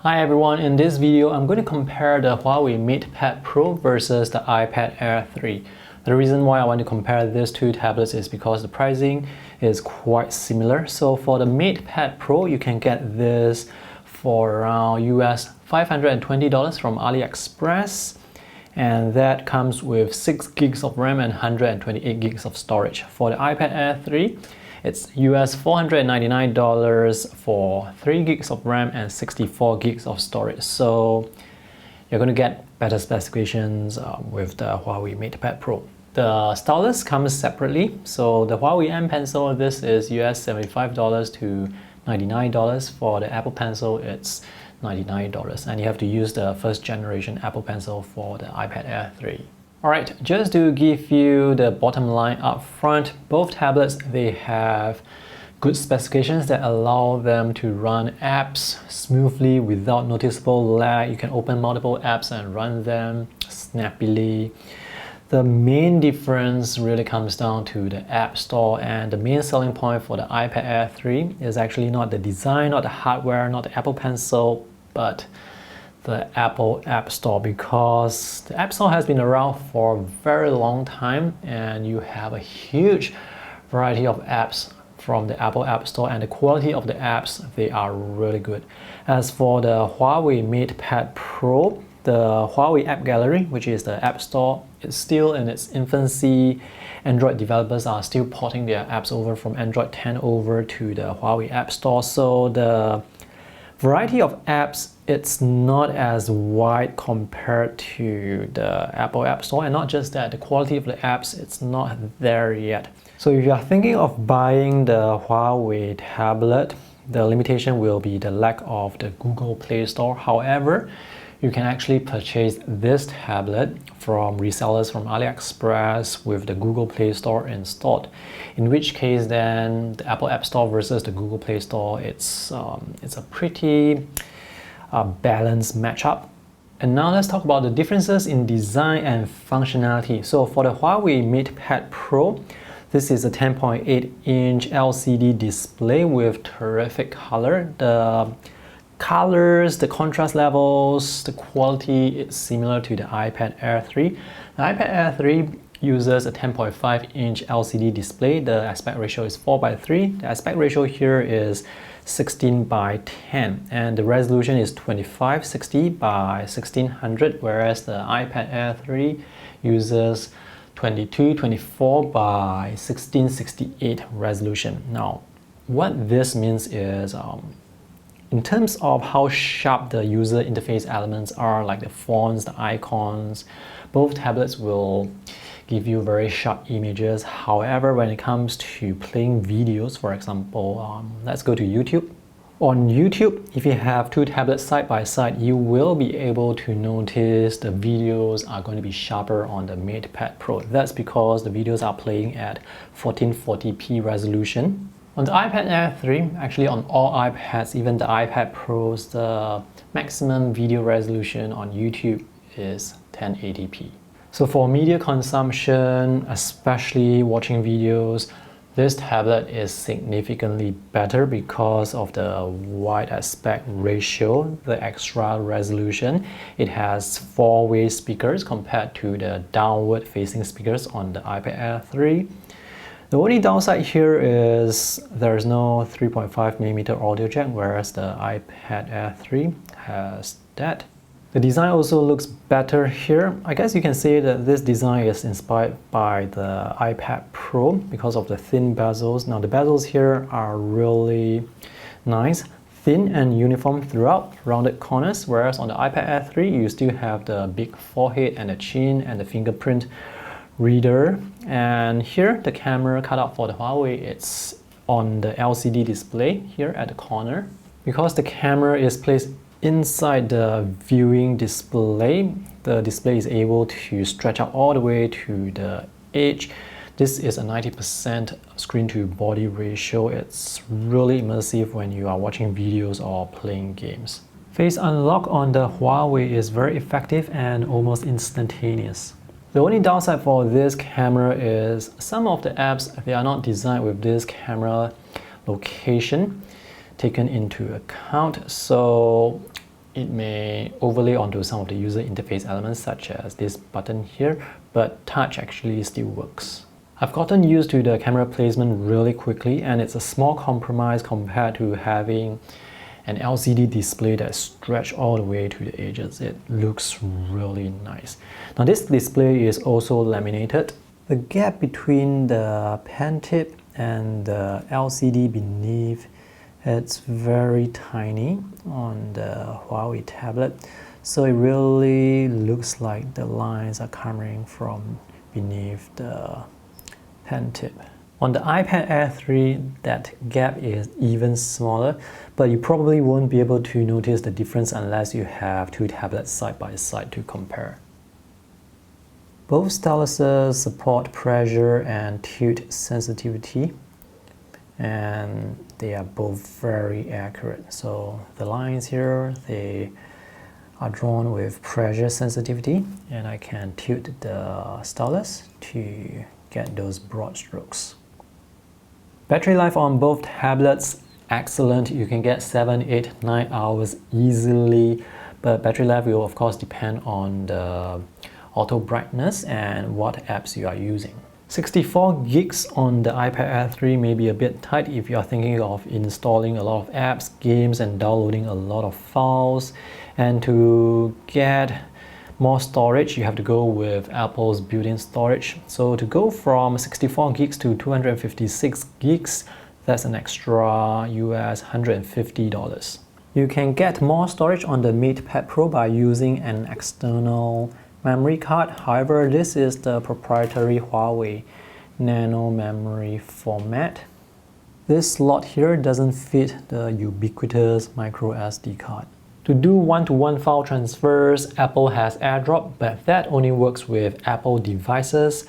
Hi everyone, in this video I'm going to compare the Huawei MatePad Pro versus the iPad Air 3. The reason why I want to compare these two tablets is because the pricing is quite similar. So for the MatePad Pro, you can get this for around US $520 from AliExpress, and that comes with 6 gigs of RAM and 128 gigs of storage. For the iPad Air 3, it's US $499 for 3 gigs of RAM and 64 gigs of storage. So you're going to get better specifications with the Huawei MatePad Pro. The stylus comes separately. So the Huawei M Pencil, this is US $75 to $99. For the Apple Pencil, it's $99. And you have to use the first generation Apple Pencil for the iPad Air 3. Alright, just to give you the bottom line up front, both tablets, they have good specifications that allow them to run apps smoothly without noticeable lag. You can open multiple apps and run them snappily. The main difference really comes down to the App Store, and the main selling point for the iPad Air 3 is actually not the design, not the hardware, not the Apple Pencil, but the Apple App Store, because the App Store has been around for a very long time and you have a huge variety of apps from the Apple App Store, and the quality of the apps, they are really good. As for the Huawei MatePad Pro, the Huawei App Gallery, which is the App Store, is still in its infancy. Android developers are still porting their apps over from Android 10 over to the Huawei App Store, so the variety of apps, it's not as wide compared to the Apple App Store, and not just that, the quality of the apps, it's not there yet. So if you are thinking of buying the Huawei tablet, the limitation will be the lack of the Google Play Store. However, you can actually purchase this tablet from resellers from AliExpress with the Google Play Store installed. In which case then the Apple App Store versus the Google Play Store, it's a pretty balanced matchup. And now let's talk about the differences in design and functionality. So for the Huawei MatePad Pro, this is a 10.8-inch LCD display with terrific color. The colors, the contrast levels, the quality is similar to the iPad Air 3. The iPad Air 3 uses a 10.5-inch LCD display. The aspect ratio is 4:3. The aspect ratio here is 16:10, and the resolution is 2560 by 1600, whereas the iPad Air 3 uses 2224 by 1668 resolution. Now, what this means is in terms of how sharp the user interface elements are, like the fonts, the icons, both tablets will give you very sharp images. However, when it comes to playing videos, for example, let's go to YouTube. On YouTube, if you have two tablets side by side, you will be able to notice the videos are going to be sharper on the MatePad Pro. That's because the videos are playing at 1440p resolution. On the iPad Air 3, actually on all iPads, even the iPad Pros, the maximum video resolution on YouTube is 1080p. So for media consumption, especially watching videos, this tablet is significantly better because of the wide aspect ratio, the extra resolution. It has four-way speakers compared to the downward facing speakers on the iPad Air 3. The only downside here is there's no 3.5mm audio jack, whereas the iPad Air 3 has that. The design also looks better here. I guess you can say that this design is inspired by the iPad Pro because of the thin bezels. Now the bezels here are really nice, thin and uniform throughout, rounded corners, whereas on the iPad Air 3 you still have the big forehead and the chin and the fingerprint reader. And here the camera cutout for the Huawei, it's on the LCD display here at the corner. Because the camera is placed inside the viewing display, the display is able to stretch out all the way to the edge. This is a 90% screen to body ratio. It's really immersive when you are watching videos or playing games. Face unlock on the Huawei is very effective and almost instantaneous. The only downside for this camera is some of the apps, they are not designed with this camera location taken into account. So it may overlay onto some of the user interface elements such as this button here, but touch actually still works. I've gotten used to the camera placement really quickly, and it's a small compromise compared to having an LCD display that stretches all the way to the edges. It looks really nice. Now this display is also laminated. The gap between the pen tip and the LCD beneath, it's very tiny on the Huawei tablet, so it really looks like the lines are coming from beneath the pen tip. On the iPad Air 3, that gap is even smaller, but you probably won't be able to notice the difference unless you have two tablets side by side to compare. Both styluses support pressure and tilt sensitivity, and they are both very accurate. So the lines here, they are drawn with pressure sensitivity, and I can tilt the stylus to get those broad strokes. Battery life on both tablets, excellent. You can get 7, 8, 9 hours easily, but battery life will of course depend on the auto brightness and what apps you are using. 64 gigs on the iPad Air 3 may be a bit tight if you are thinking of installing a lot of apps, games, and downloading a lot of files. And to get more storage, you have to go with Apple's built-in storage. So to go from 64 gigs to 256 gigs, that's an extra US $150. You can get more storage on the MatePad Pro by using an external memory card. However, this is the proprietary Huawei nano memory format. This slot here doesn't fit the ubiquitous micro SD card. To do one-to-one file transfers, Apple has AirDrop, but that only works with Apple devices.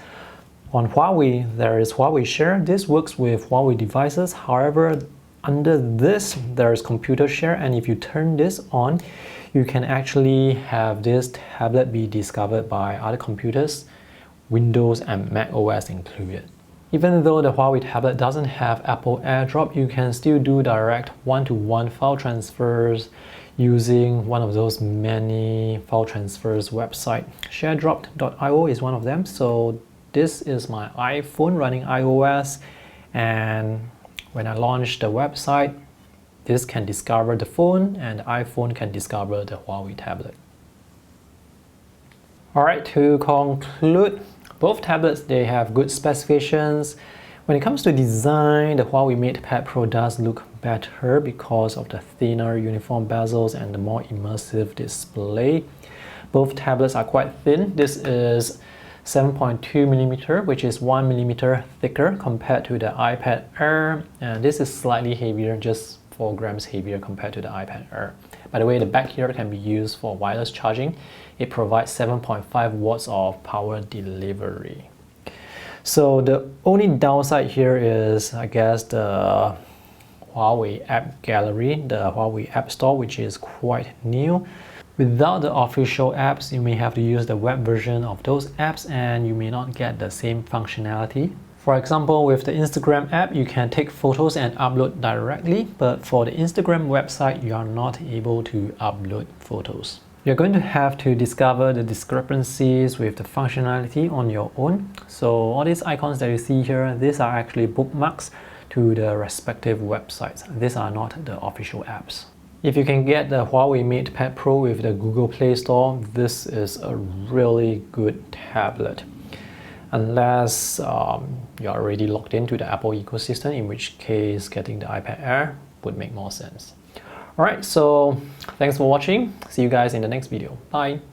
On Huawei, there is Huawei Share. This works with Huawei devices. However, under this, there is Computer Share, and if you turn this on, you can actually have this tablet be discovered by other computers, Windows and Mac OS included. Even though the Huawei tablet doesn't have Apple AirDrop, you can still do direct one-to-one file transfers using one of those many file transfers website. ShareDrop.io is one of them. So this is my iPhone running iOS, and when I launch the website, this can discover the phone and the iPhone can discover the Huawei tablet. Alright, to conclude, both tablets, they have good specifications. When it comes to design, the Huawei MatePad Pro does look better because of the thinner uniform bezels and the more immersive display. Both tablets are quite thin. This is 7.2mm, which is 1mm thicker compared to the iPad Air, and this is slightly heavier, just 4 grams heavier compared to the iPad Air. By the way, the back here can be used for wireless charging. It provides 7.5 watts of power delivery. So the only downside here is, I guess, the Huawei App Gallery, the Huawei App Store, which is quite new. Without the official apps, you may have to use the web version of those apps and you may not get the same functionality. For example, with the Instagram app, you can take photos and upload directly, but for the Instagram website, you are not able to upload photos. You're going to have to discover the discrepancies with the functionality on your own. So all these icons that you see here, these are actually bookmarks to the respective websites. These are not the official apps. If you can get the Huawei MatePad Pro with the Google Play Store, this is a really good tablet. Unless you're already logged into the Apple ecosystem, in which case getting the iPad Air would make more sense. Alright, so thanks for watching. See you guys in the next video. Bye!